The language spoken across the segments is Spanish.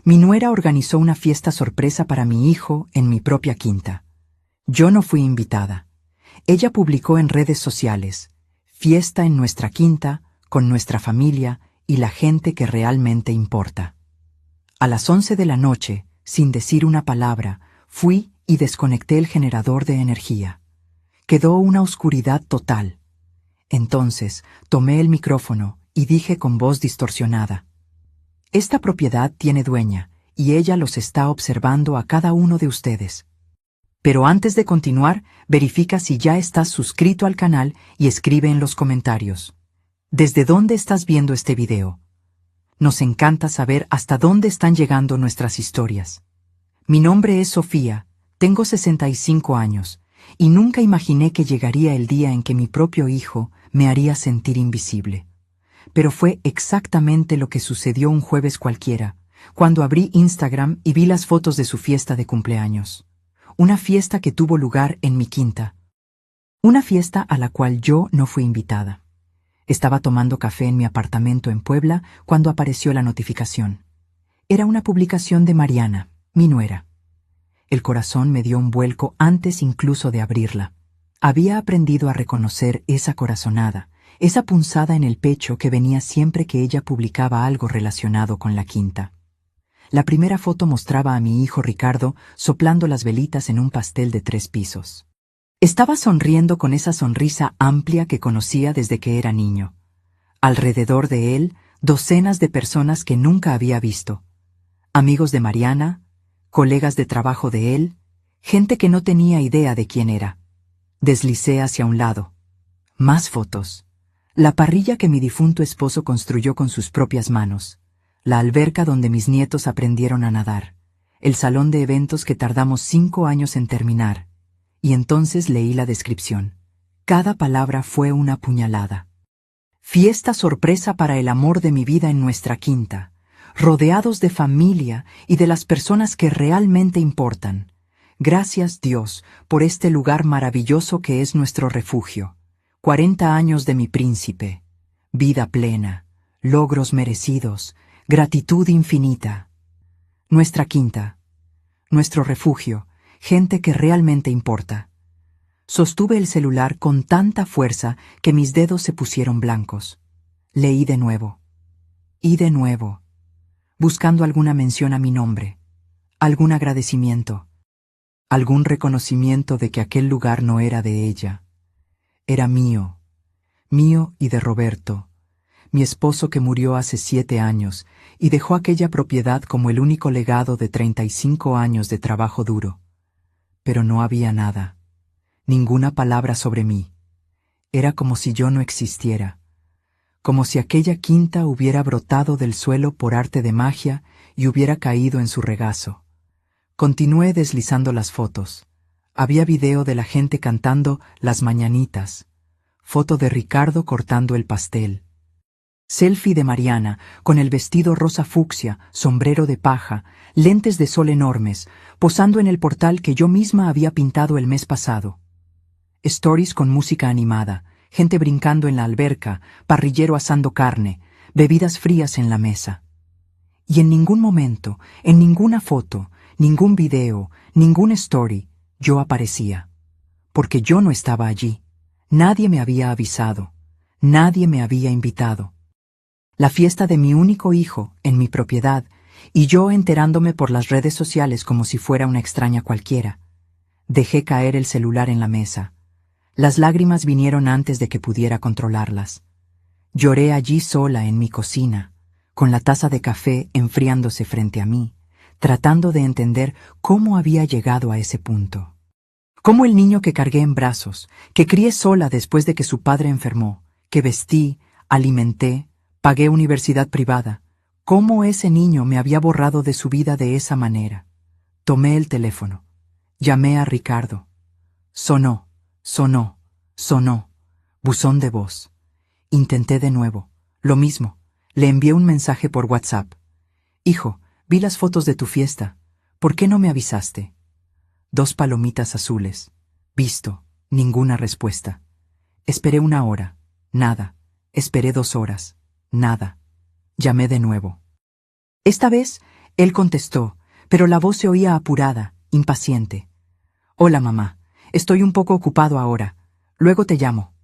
Mi nuera organizó una fiesta sorpresa para mi hijo en mi propia quinta. Yo no fui invitada. Ella publicó en redes sociales: fiesta en nuestra quinta, con nuestra familia y la gente que realmente importa. A las 11 de la noche, sin decir una palabra, fui y desconecté el generador de energía. Quedó una oscuridad total. Entonces, tomé el micrófono y dije con voz distorsionada: esta propiedad tiene dueña, y ella los está observando a cada uno de ustedes. Pero antes de continuar, verifica si ya estás suscrito al canal y escribe en los comentarios: ¿desde dónde estás viendo este video? Nos encanta saber hasta dónde están llegando nuestras historias. Mi nombre es Sofía, tengo 65 años, y nunca imaginé que llegaría el día en que mi propio hijo me haría sentir invisible. Pero fue exactamente lo que sucedió un jueves cualquiera, cuando abrí Instagram y vi las fotos de su fiesta de cumpleaños. Una fiesta que tuvo lugar en mi quinta. Una fiesta a la cual yo no fui invitada. Estaba tomando café en mi apartamento en Puebla cuando apareció la notificación. Era una publicación de Mariana, mi nuera. El corazón me dio un vuelco antes incluso de abrirla. Había aprendido a reconocer esa corazonada, esa punzada en el pecho que venía siempre que ella publicaba algo relacionado con la quinta. La primera foto mostraba a mi hijo Ricardo soplando las velitas en un pastel de 3 pisos. Estaba sonriendo con esa sonrisa amplia que conocía desde que era niño. Alrededor de él, docenas de personas que nunca había visto. Amigos de Mariana, colegas de trabajo de él, gente que no tenía idea de quién era. Deslicé hacia un lado. Más fotos. La parrilla que mi difunto esposo construyó con sus propias manos. La alberca donde mis nietos aprendieron a nadar. El salón de eventos que tardamos 5 años en terminar. Y entonces leí la descripción. Cada palabra fue una puñalada. Fiesta sorpresa para el amor de mi vida en nuestra quinta, rodeados de familia y de las personas que realmente importan. Gracias, Dios, por este lugar maravilloso que es nuestro refugio. 40 años de mi príncipe. Vida plena, logros merecidos, gratitud infinita. Nuestra quinta, nuestro refugio, gente que realmente importa. Sostuve el celular con tanta fuerza que mis dedos se pusieron blancos. Leí de nuevo. Y de nuevo. Buscando alguna mención a mi nombre. Algún agradecimiento. Algún reconocimiento de que aquel lugar no era de ella. Era mío. Mío y de Roberto, mi esposo que murió hace 7 años y dejó aquella propiedad como el único legado de 35 años de trabajo duro. Pero no había nada. Ninguna palabra sobre mí. Era como si yo no existiera, como si aquella quinta hubiera brotado del suelo por arte de magia y hubiera caído en su regazo. Continué deslizando las fotos. Había video de la gente cantando Las Mañanitas, foto de Ricardo cortando el pastel, selfie de Mariana con el vestido rosa fucsia, sombrero de paja, lentes de sol enormes, posando en el portal que yo misma había pintado el mes pasado. Stories con música animada, gente brincando en la alberca, parrillero asando carne, bebidas frías en la mesa. Y en ningún momento, en ninguna foto, ningún video, ningún story, yo aparecía. Porque yo no estaba allí. Nadie me había avisado. Nadie me había invitado. La fiesta de mi único hijo, en mi propiedad, y yo enterándome por las redes sociales como si fuera una extraña cualquiera. Dejé caer el celular en la mesa. Las lágrimas vinieron antes de que pudiera controlarlas. Lloré allí sola en mi cocina, con la taza de café enfriándose frente a mí, tratando de entender cómo había llegado a ese punto. Cómo el niño que cargué en brazos, que crié sola después de que su padre enfermó, que vestí, alimenté, pagué universidad privada, cómo ese niño me había borrado de su vida de esa manera. Tomé el teléfono. Llamé a Ricardo. Sonó. Sonó, sonó, buzón de voz. Intenté de nuevo, lo mismo. Le envié un mensaje por WhatsApp. Hijo, vi las fotos de tu fiesta. ¿Por qué no me avisaste? 2 palomitas azules. Visto, ninguna respuesta. Esperé 1 hora. Nada. Esperé 2 horas. Nada. Llamé de nuevo. Esta vez, Él contestó, pero la voz se oía apurada, impaciente. Hola, mamá. Estoy un poco ocupado ahora. Luego te llamo.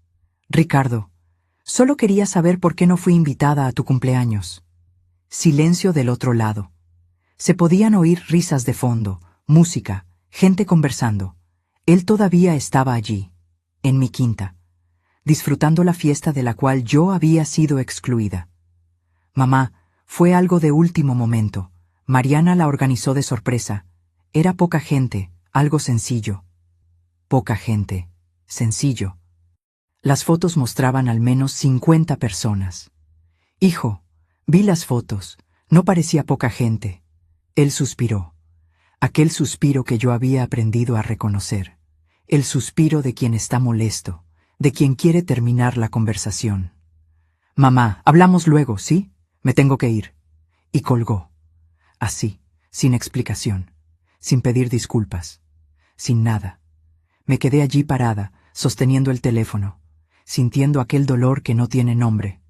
Ricardo, solo quería saber por qué no fui invitada a tu cumpleaños. Silencio del otro lado. Se podían oír risas de fondo, música, gente conversando. Él todavía estaba allí, en mi quinta, disfrutando la fiesta de la cual yo había sido excluida. Mamá, fue algo de último momento. Mariana la organizó de sorpresa. Era poca gente, algo sencillo. Poca gente, sencillo. Las fotos mostraban al menos 50 personas. Hijo, vi las fotos, no parecía poca gente. Él suspiró. Aquel suspiro que yo había aprendido a reconocer. El suspiro de quien está molesto, de quien quiere terminar la conversación. Mamá, hablamos luego, ¿sí? Me tengo que ir. Y colgó. Así, sin explicación, sin pedir disculpas, sin nada. Me quedé allí parada, sosteniendo el teléfono, sintiendo aquel dolor que no tiene nombre,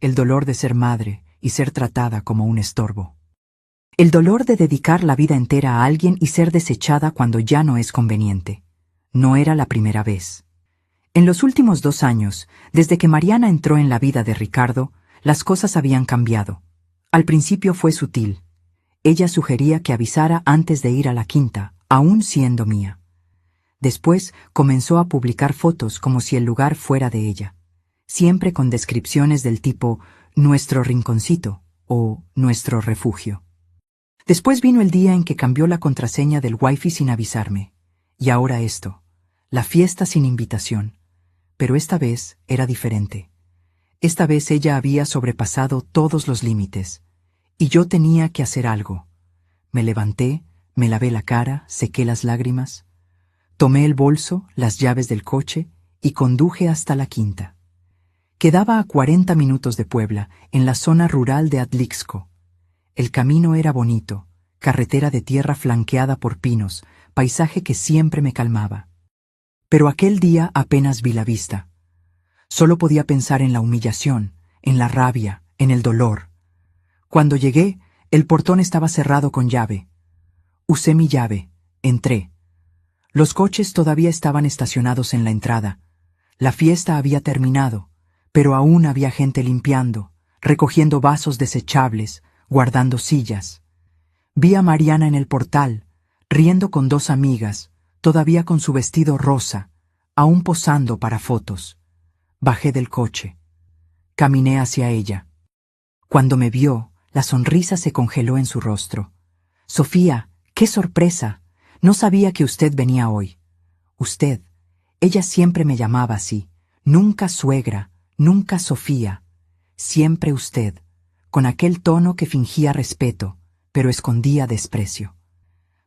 el dolor de ser madre y ser tratada como un estorbo. El dolor de dedicar la vida entera a alguien y ser desechada cuando ya no es conveniente. No era la primera vez. En los últimos 2 años, desde que Mariana entró en la vida de Ricardo, las cosas habían cambiado. Al principio fue sutil. Ella sugería que avisara antes de ir a la quinta, aún siendo mía. Después comenzó a publicar fotos como si el lugar fuera de ella, siempre con descripciones del tipo «nuestro rinconcito» o «nuestro refugio». Después vino el día en que cambió la contraseña del Wi-Fi sin avisarme. Y ahora esto, la fiesta sin invitación. Pero esta vez era diferente. Esta vez ella había sobrepasado todos los límites. Y yo tenía que hacer algo. Me levanté, me lavé la cara, sequé las lágrimas. Tomé el bolso, las llaves del coche y conduje hasta la quinta. Quedaba a 40 minutos de Puebla, en la zona rural de Atlixco. El camino era bonito, carretera de tierra flanqueada por pinos, paisaje que siempre me calmaba. Pero aquel día apenas vi la vista. Solo podía pensar en la humillación, en la rabia, en el dolor. Cuando llegué, el portón estaba cerrado con llave. Usé mi llave, entré. Los coches todavía estaban estacionados en la entrada. La fiesta había terminado, pero aún había gente limpiando, recogiendo vasos desechables, guardando sillas. Vi a Mariana en el portal, riendo con 2 amigas, todavía con su vestido rosa, aún posando para fotos. Bajé del coche. Caminé hacia ella. Cuando me vio, la sonrisa se congeló en su rostro. «Sofía, qué sorpresa. No sabía que usted venía hoy». Usted. Ella siempre me llamaba así. Nunca suegra, nunca Sofía. Siempre usted, con aquel tono que fingía respeto, pero escondía desprecio.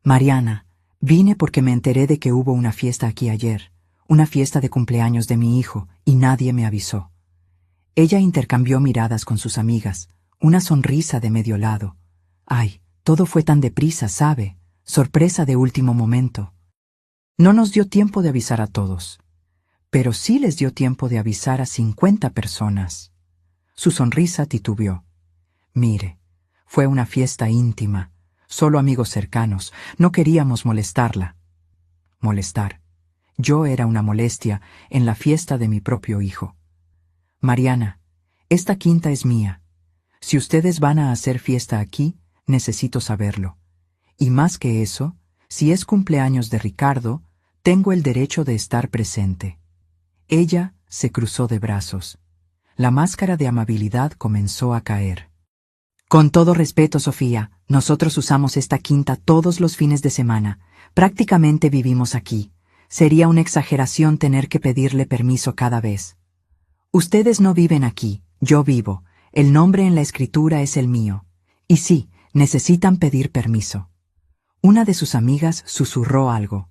«Mariana, vine porque me enteré de que hubo una fiesta aquí ayer, una fiesta de cumpleaños de mi hijo, y nadie me avisó». Ella intercambió miradas con sus amigas, una sonrisa de medio lado. «Ay, todo fue tan deprisa, ¿sabe? Sorpresa de último momento». No nos dio tiempo de avisar a todos, pero sí les dio tiempo de avisar a 50 personas. Su sonrisa titubeó. «Mire, fue una fiesta íntima, solo amigos cercanos, no queríamos molestarla». Molestar. Yo era una molestia en la fiesta de mi propio hijo. «Mariana, esta quinta es mía. Si ustedes van a hacer fiesta aquí, necesito saberlo. Y más que eso, si es cumpleaños de Ricardo, tengo el derecho de estar presente». Ella se cruzó de brazos. La máscara de amabilidad comenzó a caer. «Con todo respeto, Sofía, nosotros usamos esta quinta todos los fines de semana. Prácticamente vivimos aquí. Sería una exageración tener que pedirle permiso cada vez. Ustedes no viven aquí, yo vivo. El nombre en la escritura es el mío. Y sí, necesitan pedir permiso». Una de sus amigas susurró algo.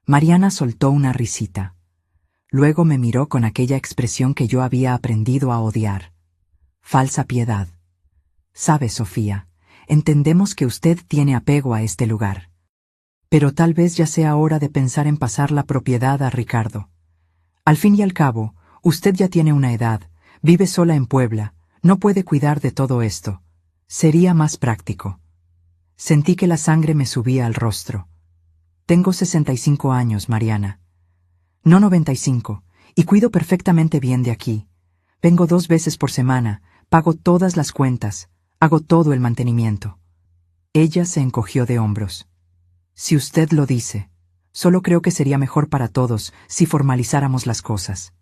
Mariana soltó una risita. Luego me miró con aquella expresión que yo había aprendido a odiar. Falsa piedad. «Sabe, Sofía, entendemos que usted tiene apego a este lugar. Pero tal vez ya sea hora de pensar en pasar la propiedad a Ricardo. Al fin y al cabo, usted ya tiene una edad, vive sola en Puebla, no puede cuidar de todo esto. Sería más práctico». Sentí que la sangre me subía al rostro. Tengo 65 años, Mariana. No 95, y cuido perfectamente bien de aquí. Vengo 2 veces por semana, pago todas las cuentas, hago todo el mantenimiento. Ella se encogió de hombros. Si usted lo dice, solo creo que sería mejor para todos si formalizáramos las cosas.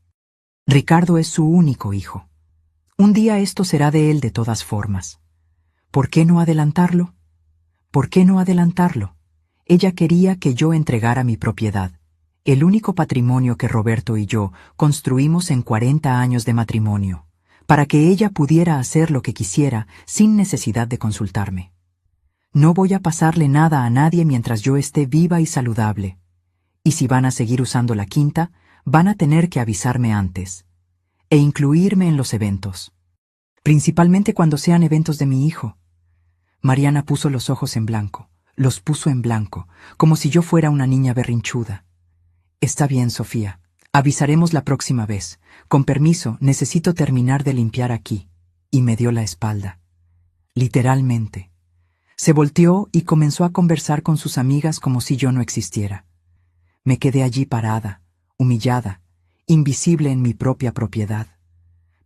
Ricardo es su único hijo. Un día esto será de él de todas formas. ¿Por qué no adelantarlo? ¿Por qué no adelantarlo? Ella quería que yo entregara mi propiedad, el único patrimonio que Roberto y yo construimos en 40 años de matrimonio, para que ella pudiera hacer lo que quisiera sin necesidad de consultarme. No voy a pasarle nada a nadie mientras yo esté viva y saludable. Y si van a seguir usando la quinta, van a tener que avisarme antes, e incluirme en los eventos. Principalmente cuando sean eventos de mi hijo. Mariana puso los ojos en blanco, los puso en blanco, como si yo fuera una niña berrinchuda. Está bien, Sofía. Avisaremos la próxima vez. Con permiso, necesito terminar de limpiar aquí. Y me dio la espalda. Literalmente. Se volteó y comenzó a conversar con sus amigas como si yo no existiera. Me quedé allí parada, humillada, invisible en mi propia propiedad.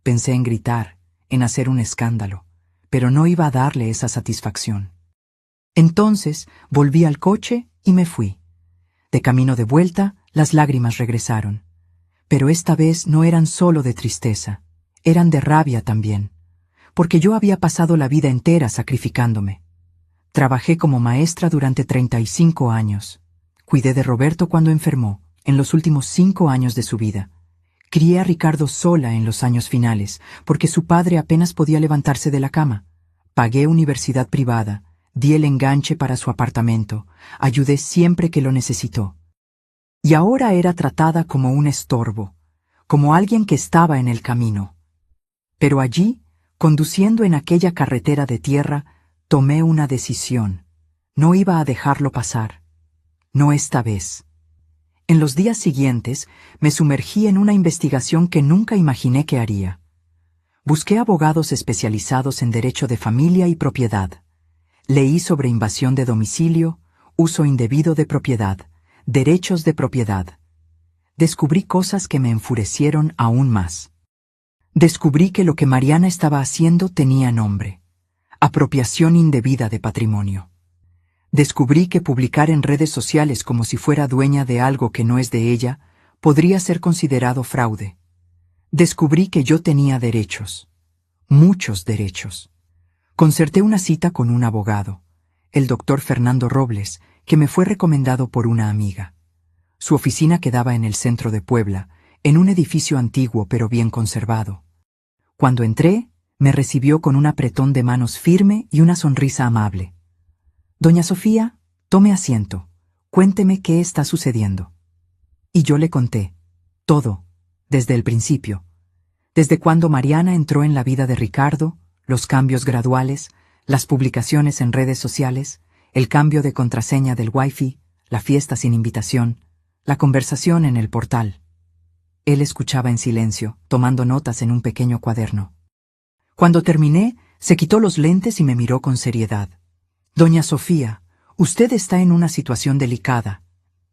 Pensé en gritar, en hacer un escándalo, pero no iba a darle esa satisfacción. Entonces volví al coche y me fui. De camino de vuelta, las lágrimas regresaron. Pero esta vez no eran solo de tristeza, eran de rabia también, porque yo había pasado la vida entera sacrificándome. Trabajé como maestra durante 35 años. Cuidé de Roberto cuando enfermó, en los últimos 5 años de su vida. Crié a Ricardo sola en los años finales, porque su padre apenas podía levantarse de la cama. Pagué universidad privada, di el enganche para su apartamento, ayudé siempre que lo necesitó. Y ahora era tratada como un estorbo, como alguien que estaba en el camino. Pero allí, conduciendo en aquella carretera de tierra, tomé una decisión. No iba a dejarlo pasar. No esta vez. En los días siguientes, me sumergí en una investigación que nunca imaginé que haría. Busqué abogados especializados en derecho de familia y propiedad. Leí sobre invasión de domicilio, uso indebido de propiedad, derechos de propiedad. Descubrí cosas que me enfurecieron aún más. Descubrí que lo que Mariana estaba haciendo tenía nombre: apropiación indebida de patrimonio. Descubrí que publicar en redes sociales como si fuera dueña de algo que no es de ella podría ser considerado fraude. Descubrí que yo tenía derechos, muchos derechos. Concerté una cita con un abogado, el doctor Fernando Robles, que me fue recomendado por una amiga. Su oficina quedaba en el centro de Puebla, en un edificio antiguo pero bien conservado. Cuando entré, me recibió con un apretón de manos firme y una sonrisa amable. «Doña Sofía, tome asiento. Cuénteme qué está sucediendo». Y yo le conté. Todo, desde el principio. Desde cuando Mariana entró en la vida de Ricardo, los cambios graduales, las publicaciones en redes sociales, el cambio de contraseña del Wi-Fi, la fiesta sin invitación, la conversación en el portal. Él escuchaba en silencio, tomando notas en un pequeño cuaderno. Cuando terminé, se quitó los lentes y me miró con seriedad. «Doña Sofía, usted está en una situación delicada.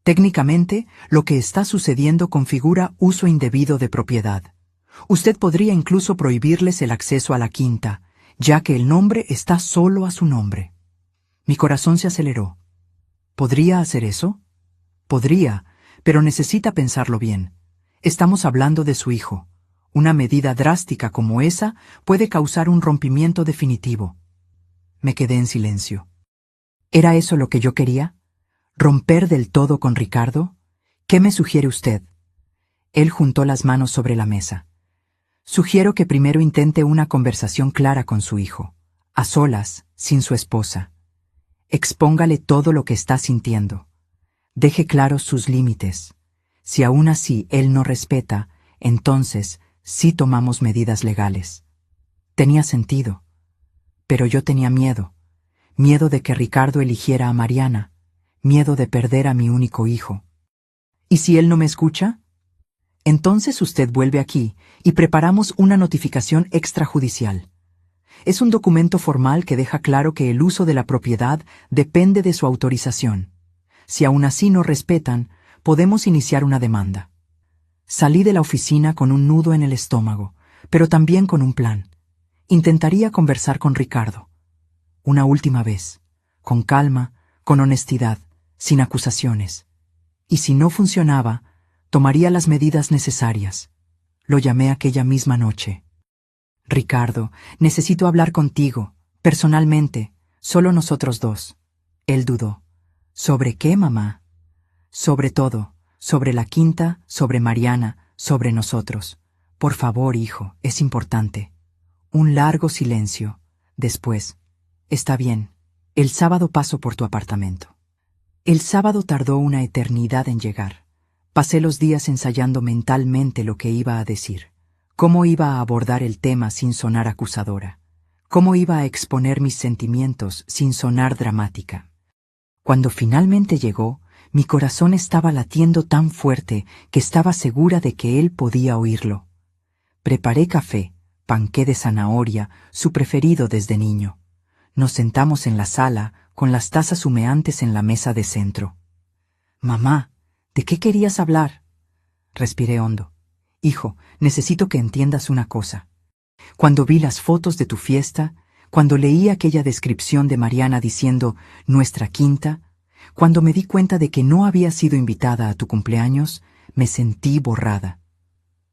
Técnicamente, lo que está sucediendo configura uso indebido de propiedad. Usted podría incluso prohibirles el acceso a la quinta, ya que el nombre está solo a su nombre». Mi corazón se aceleró. ¿Podría hacer eso? Podría, pero necesita pensarlo bien. Estamos hablando de su hijo. Una medida drástica como esa puede causar un rompimiento definitivo. Me quedé en silencio. ¿Era eso lo que yo quería? ¿Romper del todo con Ricardo? ¿Qué me sugiere usted? Él juntó las manos sobre la mesa. Sugiero que primero intente una conversación clara con su hijo, a solas, sin su esposa. Expóngale todo lo que está sintiendo. Deje claros sus límites. Si aún así él no respeta, entonces sí tomamos medidas legales. Tenía sentido. Pero yo tenía miedo. Miedo de que Ricardo eligiera a Mariana. Miedo de perder a mi único hijo. ¿Y si él no me escucha? Entonces usted vuelve aquí y preparamos una notificación extrajudicial. Es un documento formal que deja claro que el uso de la propiedad depende de su autorización. Si aún así no respetan, podemos iniciar una demanda. Salí de la oficina con un nudo en el estómago, pero también con un plan. Intentaría conversar con Ricardo. Una última vez, con calma, con honestidad, sin acusaciones. Y si no funcionaba, tomaría las medidas necesarias. Lo llamé aquella misma noche. Ricardo, necesito hablar contigo, personalmente, solo nosotros dos. Él dudó. ¿Sobre qué, mamá? Sobre todo, sobre la quinta, sobre Mariana, sobre nosotros. Por favor, hijo, es importante. Un largo silencio. Después, está bien, el sábado paso por tu apartamento. El sábado tardó una eternidad en llegar. Pasé los días ensayando mentalmente lo que iba a decir. Cómo iba a abordar el tema sin sonar acusadora. Cómo iba a exponer mis sentimientos sin sonar dramática. Cuando finalmente llegó, mi corazón estaba latiendo tan fuerte que estaba segura de que él podía oírlo. Preparé café, panqué de zanahoria, su preferido desde niño. Nos sentamos en la sala, con las tazas humeantes en la mesa de centro. Mamá, ¿de qué querías hablar? Respiré hondo. Hijo, necesito que entiendas una cosa. Cuando vi las fotos de tu fiesta, cuando leí aquella descripción de Mariana diciendo «nuestra quinta», cuando me di cuenta de que no había sido invitada a tu cumpleaños, me sentí borrada.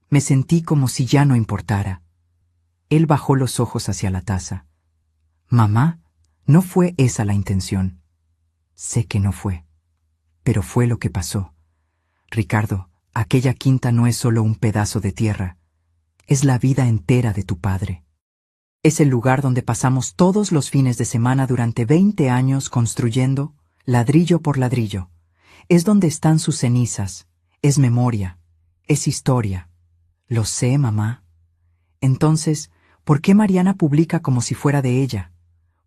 Me sentí como si ya no importara. Él bajó los ojos hacia la taza. Mamá, no fue esa la intención. Sé que no fue. Pero fue lo que pasó. Ricardo, aquella quinta no es solo un pedazo de tierra. Es la vida entera de tu padre. Es el lugar donde pasamos todos los fines de semana durante 20 años construyendo, ladrillo por ladrillo. Es donde están sus cenizas. Es memoria. Es historia. Lo sé, mamá. Entonces, ¿por qué Mariana publica como si fuera de ella?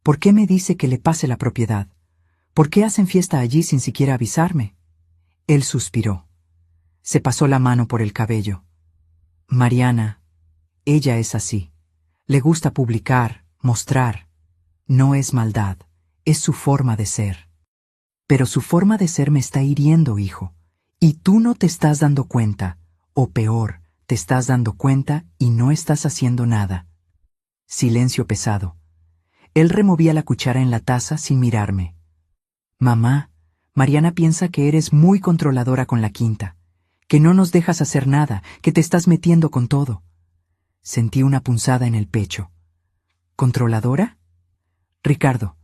¿Por qué me dice que le pase la propiedad? ¿Por qué hacen fiesta allí sin siquiera avisarme? Él suspiró. Se pasó la mano por el cabello. Mariana, ella es así. Le gusta publicar, mostrar. No es maldad, es su forma de ser. Pero su forma de ser me está hiriendo, hijo. Y tú no te estás dando cuenta, o peor, te estás dando cuenta y no estás haciendo nada. Silencio pesado. Él removía la cuchara en la taza sin mirarme. Mamá, Mariana piensa que eres muy controladora con la quinta, que no nos dejas hacer nada, que te estás metiendo con todo. Sentí una punzada en el pecho. ¿Controladora? Ricardo,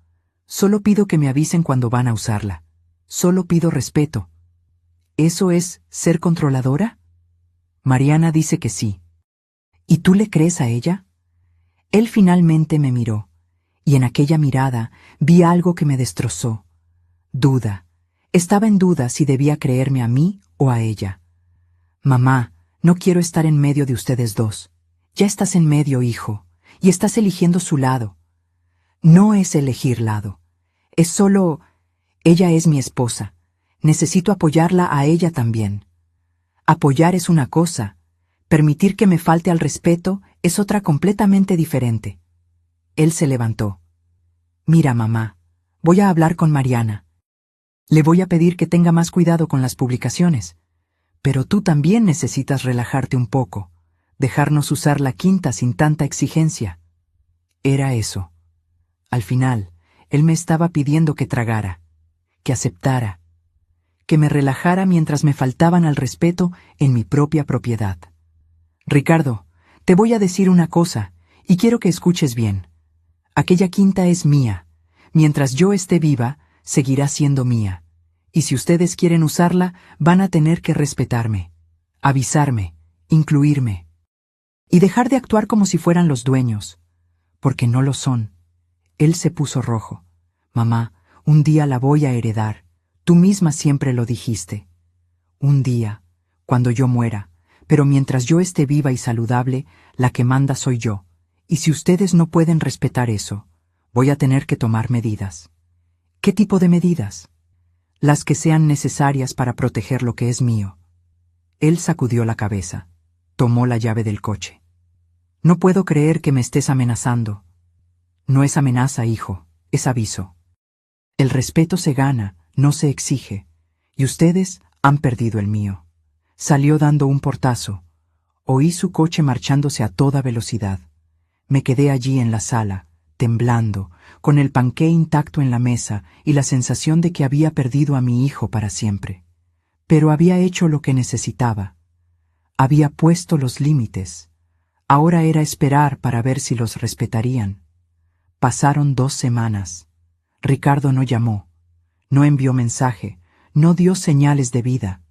solo pido que me avisen cuando van a usarla. Solo pido respeto. ¿Eso es ser controladora? Mariana dice que sí. ¿Y tú le crees a ella? Él finalmente me miró, y en aquella mirada vi algo que me destrozó. Duda. Estaba en duda si debía creerme a mí o a ella. Mamá, no quiero estar en medio de ustedes dos. Ya estás en medio, hijo, y estás eligiendo su lado. No es elegir lado. Es solo... Ella es mi esposa. Necesito apoyarla a ella también. Apoyar es una cosa. Permitir que me falte al respeto es otra completamente diferente. Él se levantó. Mira, mamá, voy a hablar con Mariana. Le voy a pedir que tenga más cuidado con las publicaciones. Pero tú también necesitas relajarte un poco, dejarnos usar la quinta sin tanta exigencia. Era eso. Al final, él me estaba pidiendo que tragara, que aceptara, que me relajara mientras me faltaban al respeto en mi propia propiedad. Ricardo, te voy a decir una cosa, y quiero que escuches bien. Aquella quinta es mía. Mientras yo esté viva, seguirá siendo mía. Y si ustedes quieren usarla, van a tener que respetarme, avisarme, incluirme. Y dejar de actuar como si fueran los dueños, porque no lo son. Él se puso rojo. Mamá, un día la voy a heredar. Tú misma siempre lo dijiste. Un día, cuando yo muera, pero mientras yo esté viva y saludable, la que manda soy yo. Y si ustedes no pueden respetar eso, voy a tener que tomar medidas. ¿Qué tipo de medidas? Las que sean necesarias para proteger lo que es mío. Él sacudió la cabeza. Tomó la llave del coche. No puedo creer que me estés amenazando. No es amenaza, hijo, es aviso. El respeto se gana, no se exige, y ustedes han perdido el mío. Salió dando un portazo. Oí su coche marchándose a toda velocidad. Me quedé allí en la sala, temblando, con el panqué intacto en la mesa y la sensación de que había perdido a mi hijo para siempre. Pero había hecho lo que necesitaba. Había puesto los límites. Ahora era esperar para ver si los respetarían. Pasaron 2 semanas. Ricardo no llamó, no envió mensaje, no dio señales de vida.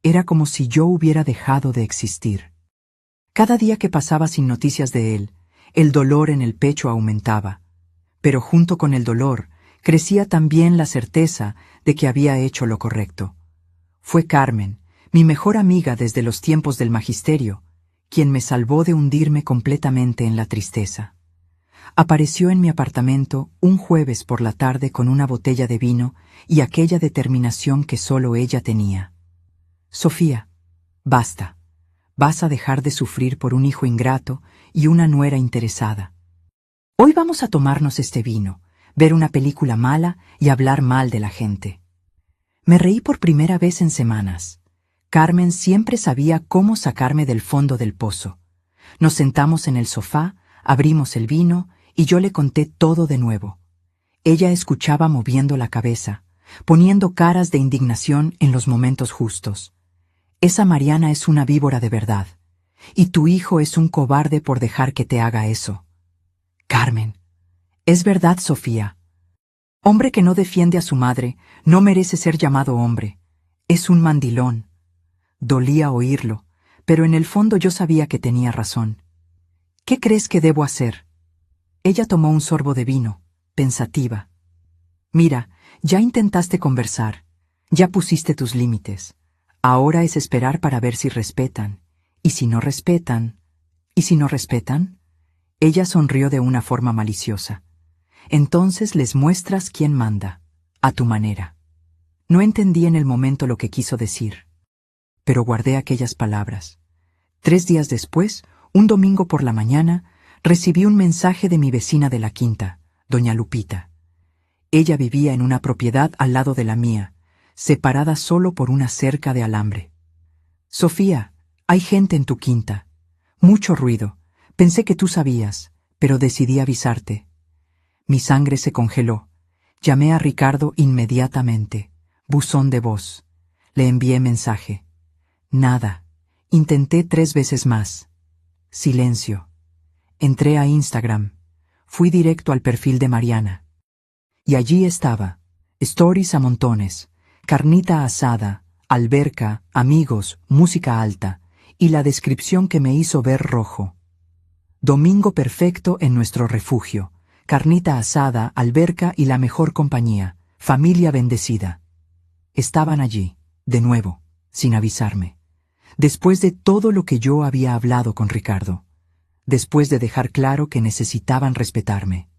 Era como si yo hubiera dejado de existir. Cada día que pasaba sin noticias de él, el dolor en el pecho aumentaba. Pero junto con el dolor, crecía también la certeza de que había hecho lo correcto. Fue Carmen, mi mejor amiga desde los tiempos del magisterio, quien me salvó de hundirme completamente en la tristeza. Apareció en mi apartamento un jueves por la tarde con una botella de vino y aquella determinación que solo ella tenía. Sofía, basta. Vas a dejar de sufrir por un hijo ingrato y una nuera interesada. Hoy vamos a tomarnos este vino, ver una película mala y hablar mal de la gente. Me reí por primera vez en semanas. Carmen siempre sabía cómo sacarme del fondo del pozo. Nos sentamos en el sofá, abrimos el vino y yo le conté todo de nuevo. Ella escuchaba moviendo la cabeza, poniendo caras de indignación en los momentos justos. Esa Mariana es una víbora de verdad, y tu hijo es un cobarde por dejar que te haga eso. Carmen, es verdad, Sofía. Hombre que no defiende a su madre no merece ser llamado hombre. Es un mandilón. Dolía oírlo, pero en el fondo yo sabía que tenía razón. ¿Qué crees que debo hacer? Ella tomó un sorbo de vino, pensativa. Mira, ya intentaste conversar, ya pusiste tus límites. Ahora es esperar para ver si respetan. ¿Y si no respetan? ¿Y si no respetan? Ella sonrió de una forma maliciosa. Entonces les muestras quién manda, a tu manera. No entendí en el momento lo que quiso decir, pero guardé aquellas palabras. 3 días después, un domingo por la mañana, recibí un mensaje de mi vecina de la quinta, doña Lupita. Ella vivía en una propiedad al lado de la mía, separada solo por una cerca de alambre. Sofía, hay gente en tu quinta. Mucho ruido. Pensé que tú sabías, pero decidí avisarte. Mi sangre se congeló. Llamé a Ricardo inmediatamente. Buzón de voz. Le envié mensaje. Nada. Intenté 3 veces más. Silencio. Entré a Instagram. Fui directo al perfil de Mariana. Y allí estaba. Stories a montones. Carnita asada, alberca, amigos, música alta, y la descripción que me hizo ver rojo. Domingo perfecto en nuestro refugio. Carnita asada, alberca y la mejor compañía. Familia bendecida. Estaban allí, de nuevo, sin avisarme. Después de todo lo que yo había hablado con Ricardo. Después de dejar claro que necesitaban respetarme.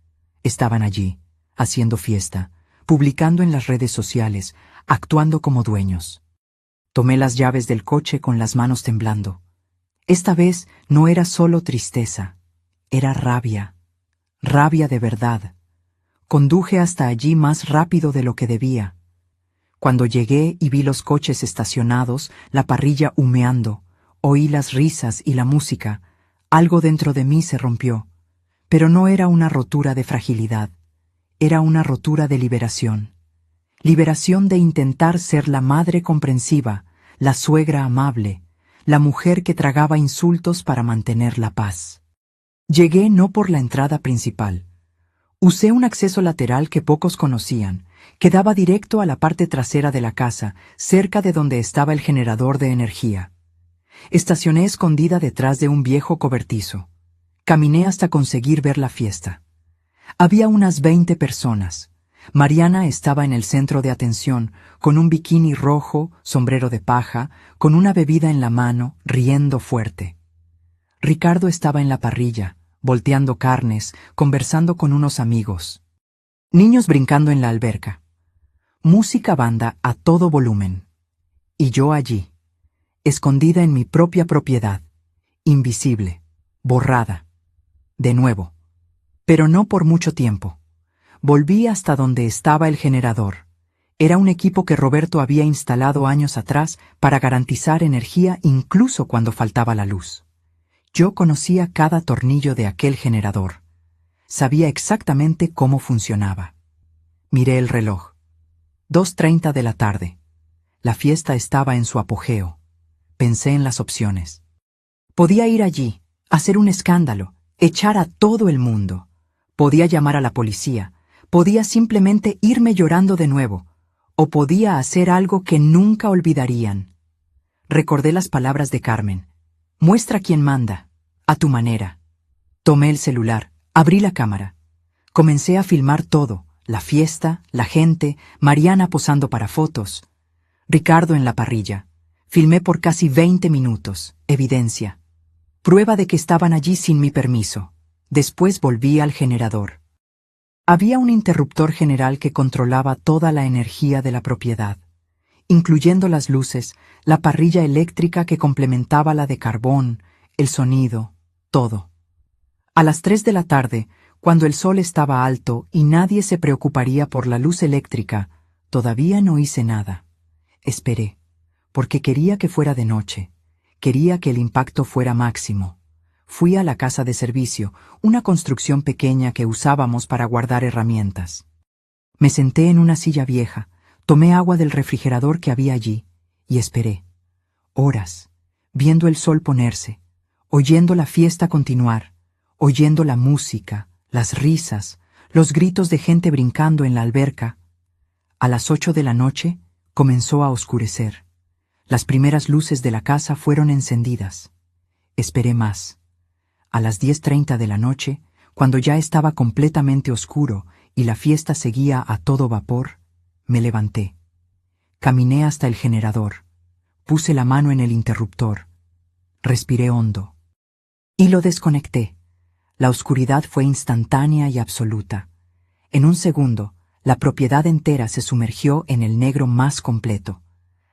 Estaban allí, haciendo fiesta, publicando en las redes sociales, actuando como dueños. Tomé las llaves del coche con las manos temblando. Esta vez no era solo tristeza, era rabia. Rabia de verdad. Conduje hasta allí más rápido de lo que debía. Cuando llegué y vi los coches estacionados, la parrilla humeando, oí las risas y la música, algo dentro de mí se rompió. Pero no era una rotura de fragilidad, era una rotura de liberación. Liberación de intentar ser la madre comprensiva, la suegra amable, la mujer que tragaba insultos para mantener la paz. Llegué no por la entrada principal. Usé un acceso lateral que pocos conocían, que daba directo a la parte trasera de la casa, cerca de donde estaba el generador de energía. Estacioné escondida detrás de un viejo cobertizo. Caminé hasta conseguir ver la fiesta. Había unas 20 personas. Mariana estaba en el centro de atención, con un bikini rojo, sombrero de paja, con una bebida en la mano, riendo fuerte. Ricardo estaba en la parrilla, volteando carnes, conversando con unos amigos. Niños brincando en la alberca. Música banda a todo volumen. Y yo allí, escondida en mi propia propiedad, invisible, borrada. De nuevo. Pero no por mucho tiempo. Volví hasta donde estaba el generador. Era un equipo que Roberto había instalado años atrás para garantizar energía incluso cuando faltaba la luz. Yo conocía cada tornillo de aquel generador. Sabía exactamente cómo funcionaba. Miré el reloj. 2:30 de la tarde. La fiesta estaba en su apogeo. Pensé en las opciones. Podía ir allí, hacer un escándalo, echar a todo el mundo. Podía llamar a la policía. Podía simplemente irme llorando de nuevo. O podía hacer algo que nunca olvidarían. Recordé las palabras de Carmen. Muestra quién manda, a tu manera. Tomé el celular, abrí la cámara. Comencé a filmar todo, la fiesta, la gente, Mariana posando para fotos. Ricardo en la parrilla. Filmé por casi 20 minutos, evidencia. Prueba de que estaban allí sin mi permiso. Después volví al generador. Había un interruptor general que controlaba toda la energía de la propiedad, incluyendo las luces, la parrilla eléctrica que complementaba la de carbón, el sonido, todo. A las 3 de la tarde, cuando el sol estaba alto y nadie se preocuparía por la luz eléctrica, todavía no hice nada. Esperé, porque quería que fuera de noche, quería que el impacto fuera máximo. Fui a la casa de servicio, una construcción pequeña que usábamos para guardar herramientas. Me senté en una silla vieja, tomé agua del refrigerador que había allí y esperé. Horas, viendo el sol ponerse, oyendo la fiesta continuar, oyendo la música, las risas, los gritos de gente brincando en la alberca. A las 8 de la noche comenzó a oscurecer. Las primeras luces de la casa fueron encendidas. Esperé más. A las 10:30 de la noche, cuando ya estaba completamente oscuro y la fiesta seguía a todo vapor, me levanté. Caminé hasta el generador. Puse la mano en el interruptor. Respiré hondo. Y lo desconecté. La oscuridad fue instantánea y absoluta. En un segundo, la propiedad entera se sumergió en el negro más completo.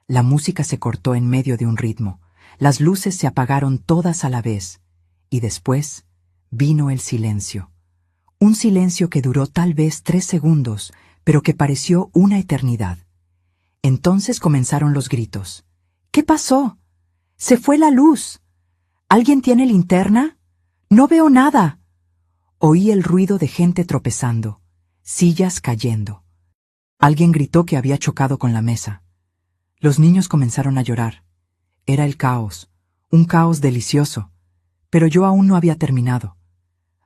La música se cortó en medio de un ritmo. Las luces se apagaron todas a la vez. Y después vino el silencio. Un silencio que duró tal vez 3 segundos, pero que pareció una eternidad. Entonces comenzaron los gritos. ¿Qué pasó? ¡Se fue la luz! ¿Alguien tiene linterna? ¡No veo nada! Oí el ruido de gente tropezando, sillas cayendo. Alguien gritó que había chocado con la mesa. Los niños comenzaron a llorar. Era el caos, un caos delicioso. Pero yo aún no había terminado.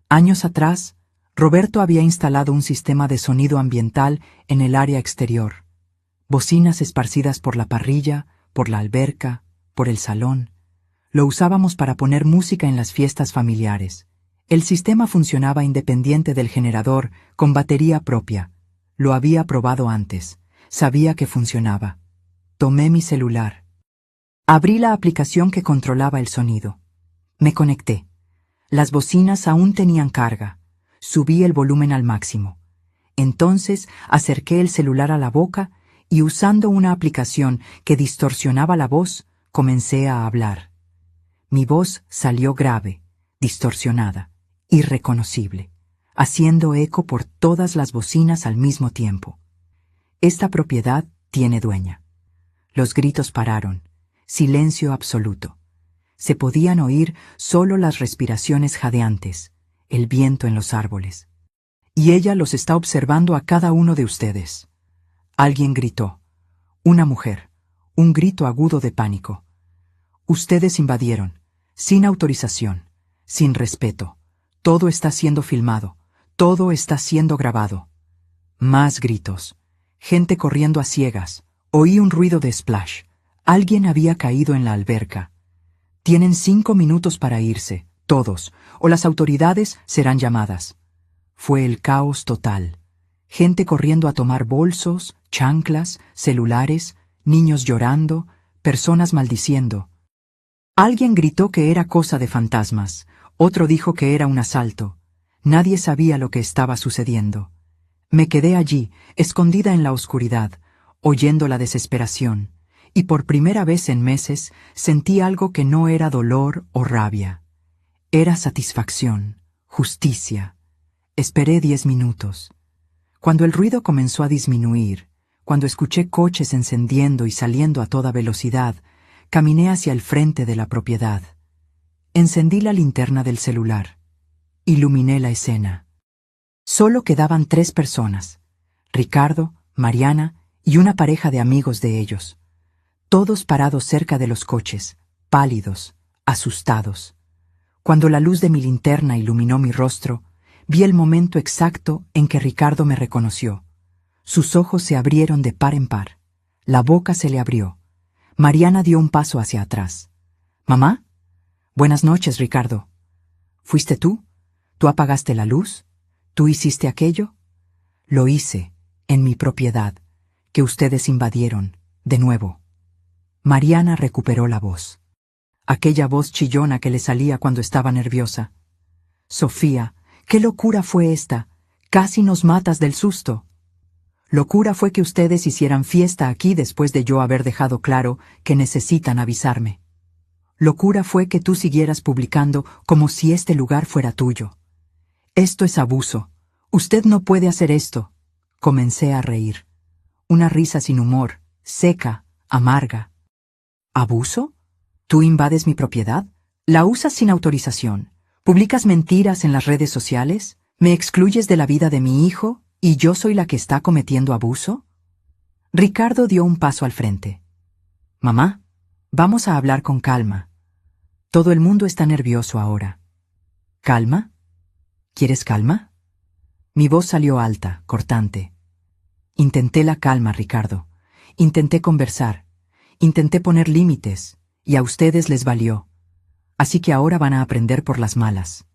Años atrás, Roberto había instalado un sistema de sonido ambiental en el área exterior. Bocinas esparcidas por la parrilla, por la alberca, por el salón. Lo usábamos para poner música en las fiestas familiares. El sistema funcionaba independiente del generador, con batería propia. Lo había probado antes. Sabía que funcionaba. Tomé mi celular. Abrí la aplicación que controlaba el sonido. Me conecté. Las bocinas aún tenían carga. Subí el volumen al máximo. Entonces acerqué el celular a la boca y usando una aplicación que distorsionaba la voz, comencé a hablar. Mi voz salió grave, distorsionada, irreconocible, haciendo eco por todas las bocinas al mismo tiempo. Esta propiedad tiene dueña. Los gritos pararon. Silencio absoluto. Se podían oír solo las respiraciones jadeantes, el viento en los árboles. Y ella los está observando a cada uno de ustedes. Alguien gritó. Una mujer. Un grito agudo de pánico. Ustedes invadieron, sin autorización, sin respeto. Todo está siendo filmado. Todo está siendo grabado. Más gritos. Gente corriendo a ciegas. Oí un ruido de splash. Alguien había caído en la alberca. Tienen 5 minutos para irse, todos, o las autoridades serán llamadas. Fue el caos total. Gente corriendo a tomar bolsos, chanclas, celulares, niños llorando, personas maldiciendo. Alguien gritó que era cosa de fantasmas, otro dijo que era un asalto. Nadie sabía lo que estaba sucediendo. Me quedé allí, escondida en la oscuridad, oyendo la desesperación. Y por primera vez en meses sentí algo que no era dolor o rabia. Era satisfacción, justicia. Esperé 10 minutos. Cuando el ruido comenzó a disminuir, cuando escuché coches encendiendo y saliendo a toda velocidad, caminé hacia el frente de la propiedad. Encendí la linterna del celular. Iluminé la escena. Solo quedaban 3 personas: Ricardo, Mariana y una pareja de amigos de ellos. Todos parados cerca de los coches, pálidos, asustados. Cuando la luz de mi linterna iluminó mi rostro, vi el momento exacto en que Ricardo me reconoció. Sus ojos se abrieron de par en par. La boca se le abrió. Mariana dio un paso hacia atrás. «¿Mamá? Buenas noches, Ricardo. ¿Fuiste tú? ¿Tú apagaste la luz? ¿Tú hiciste aquello?» «Lo hice, en mi propiedad, que ustedes invadieron, de nuevo». Mariana recuperó la voz. Aquella voz chillona que le salía cuando estaba nerviosa. «Sofía, ¿qué locura fue esta? Casi nos matas del susto». «Locura fue que ustedes hicieran fiesta aquí después de yo haber dejado claro que necesitan avisarme. Locura fue que tú siguieras publicando como si este lugar fuera tuyo. Esto es abuso. Usted no puede hacer esto». Comencé a reír. Una risa sin humor, seca, amarga. «¿Abuso? ¿Tú invades mi propiedad? ¿La usas sin autorización? ¿Publicas mentiras en las redes sociales? ¿Me excluyes de la vida de mi hijo y yo soy la que está cometiendo abuso?» Ricardo dio un paso al frente. «Mamá, vamos a hablar con calma. Todo el mundo está nervioso ahora». «¿Calma? ¿Quieres calma?» Mi voz salió alta, cortante. Intenté la calma, Ricardo. Intenté conversar. Intenté poner límites, y a ustedes les valió. Así que ahora van a aprender por las malas.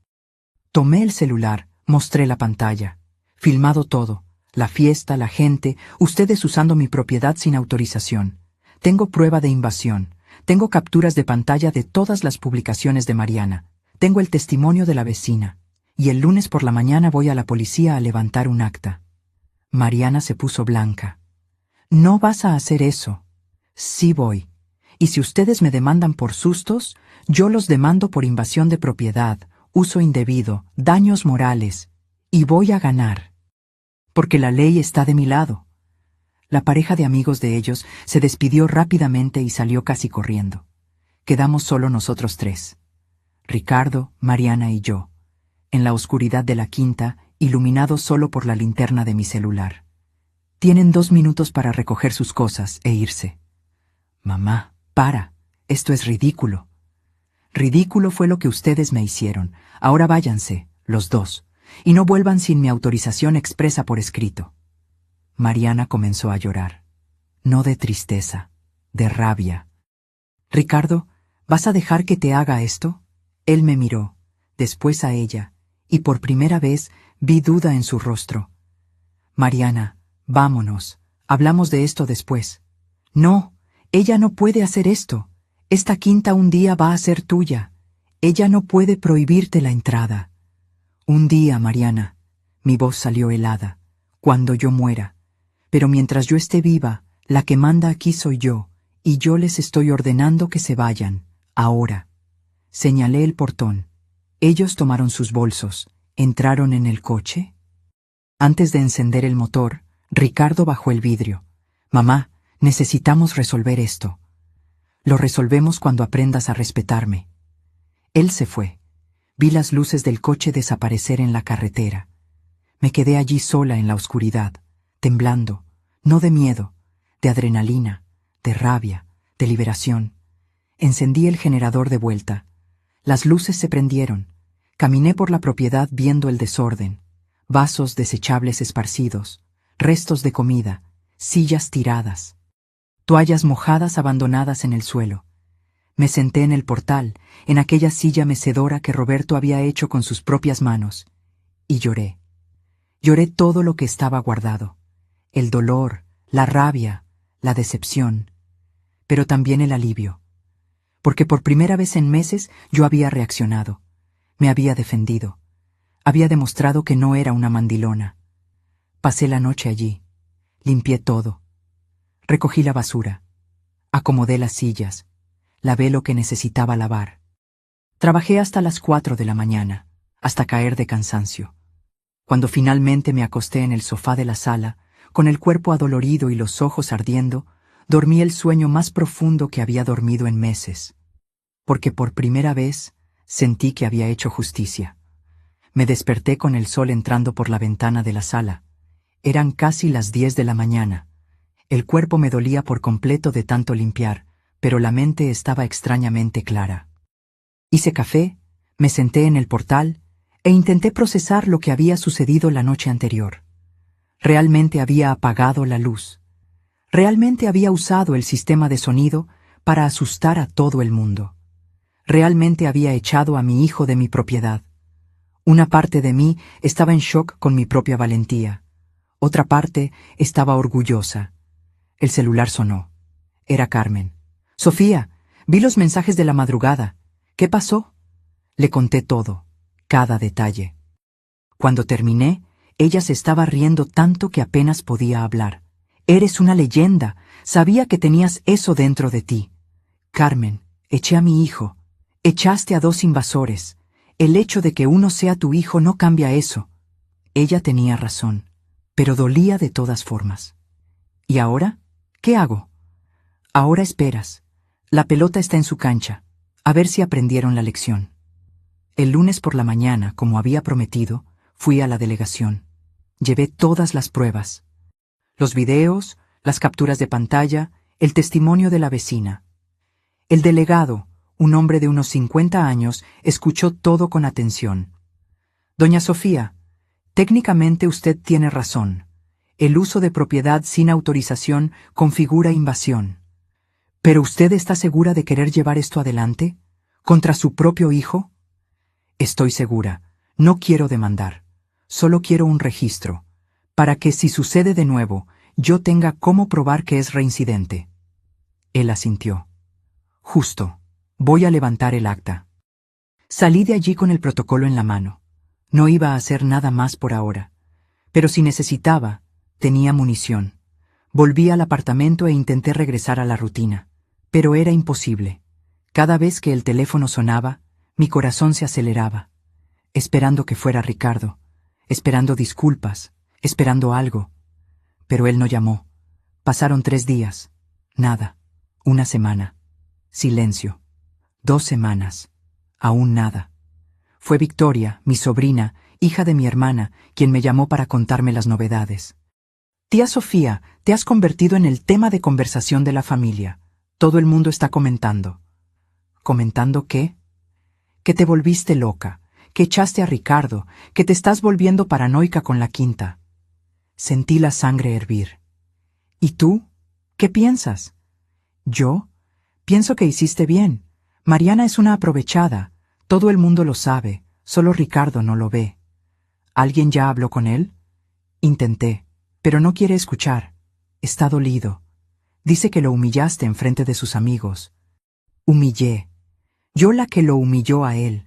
Tomé el celular, mostré la pantalla. Filmado todo. La fiesta, la gente, ustedes usando mi propiedad sin autorización. Tengo prueba de invasión. Tengo capturas de pantalla de todas las publicaciones de Mariana. Tengo el testimonio de la vecina. Y el lunes por la mañana voy a la policía a levantar un acta». Mariana se puso blanca. «No vas a hacer eso». «Sí voy. Y si ustedes me demandan por sustos, yo los demando por invasión de propiedad, uso indebido, daños morales. Y voy a ganar. Porque la ley está de mi lado». La pareja de amigos de ellos se despidió rápidamente y salió casi corriendo. Quedamos solo nosotros 3. Ricardo, Mariana y yo, en la oscuridad de la quinta, iluminados solo por la linterna de mi celular. «Tienen 2 minutos para recoger sus cosas e irse». «Mamá, para. Esto es ridículo». «Ridículo fue lo que ustedes me hicieron. Ahora váyanse, los 2, y no vuelvan sin mi autorización expresa por escrito». Mariana comenzó a llorar. No de tristeza, de rabia. «Ricardo, ¿vas a dejar que te haga esto?» Él me miró, después a ella, y por primera vez vi duda en su rostro. «Mariana, vámonos. Hablamos de esto después». «No, ella no puede hacer esto. Esta quinta un día va a ser tuya. Ella no puede prohibirte la entrada». «Un día, Mariana». Mi voz salió helada. «Cuando yo muera. Pero mientras yo esté viva, la que manda aquí soy yo, y yo les estoy ordenando que se vayan, ahora». Señalé el portón. Ellos tomaron sus bolsos. ¿Entraron en el coche? Antes de encender el motor, Ricardo bajó el vidrio. «Mamá, necesitamos resolver esto». «Lo resolvemos cuando aprendas a respetarme». Él se fue. Vi las luces del coche desaparecer en la carretera. Me quedé allí sola en la oscuridad, temblando, no de miedo, de adrenalina, de rabia, de liberación. Encendí el generador de vuelta. Las luces se prendieron. Caminé por la propiedad viendo el desorden. Vasos desechables esparcidos, restos de comida, sillas tiradas, toallas mojadas abandonadas en el suelo. Me senté en el portal, en aquella silla mecedora que Roberto había hecho con sus propias manos, y lloré. Lloré todo lo que estaba guardado. El dolor, la rabia, la decepción, pero también el alivio. Porque por primera vez en meses yo había reaccionado. Me había defendido. Había demostrado que no era una mandilona. Pasé la noche allí. Limpié todo. Recogí la basura. Acomodé las sillas. Lavé lo que necesitaba lavar. Trabajé hasta las 4 de la mañana, hasta caer de cansancio. Cuando finalmente me acosté en el sofá de la sala, con el cuerpo adolorido y los ojos ardiendo, dormí el sueño más profundo que había dormido en meses. Porque por primera vez sentí que había hecho justicia. Me desperté con el sol entrando por la ventana de la sala. Eran casi las 10 de la mañana. El cuerpo me dolía por completo de tanto limpiar, pero la mente estaba extrañamente clara. Hice café, me senté en el portal e intenté procesar lo que había sucedido la noche anterior. Realmente había apagado la luz. Realmente había usado el sistema de sonido para asustar a todo el mundo. Realmente había echado a mi hijo de mi propiedad. Una parte de mí estaba en shock con mi propia valentía. Otra parte estaba orgullosa. El celular sonó. Era Carmen. «Sofía, vi los mensajes de la madrugada. ¿Qué pasó?» Le conté todo, cada detalle. Cuando terminé, ella se estaba riendo tanto que apenas podía hablar. «Eres una leyenda. Sabía que tenías eso dentro de ti. Carmen, eché a mi hijo. Echaste a 2 invasores. El hecho de que uno sea tu hijo no cambia eso». Ella tenía razón, pero dolía de todas formas. ¿Y ahora? ¿Qué hago? Ahora esperas. La pelota está en su cancha. A ver si aprendieron la lección. El lunes por la mañana, como había prometido, fui a la delegación. Llevé todas las pruebas. Los videos, las capturas de pantalla, el testimonio de la vecina. El delegado, un hombre de unos 50 años, escuchó todo con atención. «Doña Sofía, técnicamente usted tiene razón. El uso de propiedad sin autorización configura invasión. ¿Pero usted está segura de querer llevar esto adelante? ¿Contra su propio hijo?» «Estoy segura. No quiero demandar. Solo quiero un registro, para que si sucede de nuevo, yo tenga cómo probar que es reincidente». Él asintió. «Justo. Voy a levantar el acta». Salí de allí con el protocolo en la mano. No iba a hacer nada más por ahora. Pero si necesitaba, tenía munición. Volví al apartamento e intenté regresar a la rutina. Pero era imposible. Cada vez que el teléfono sonaba, mi corazón se aceleraba. Esperando que fuera Ricardo. Esperando disculpas. Esperando algo. Pero él no llamó. Pasaron 3 días. Nada. 1 semana. Silencio. 2 semanas. Aún nada. Fue Victoria, mi sobrina, hija de mi hermana, quien me llamó para contarme las novedades. «Tía Sofía, te has convertido en el tema de conversación de la familia. Todo el mundo está comentando». «¿Comentando qué?» «Que te volviste loca, que echaste a Ricardo, que te estás volviendo paranoica con la quinta». Sentí la sangre hervir. «¿Y tú? ¿Qué piensas?» «¿Yo? Pienso que hiciste bien. Mariana es una aprovechada. Todo el mundo lo sabe, solo Ricardo no lo ve». «¿Alguien ya habló con él?» «Intenté, pero no quiere escuchar. Está dolido. Dice que lo humillaste enfrente de sus amigos». «Humillé. Yo la que lo humilló a él».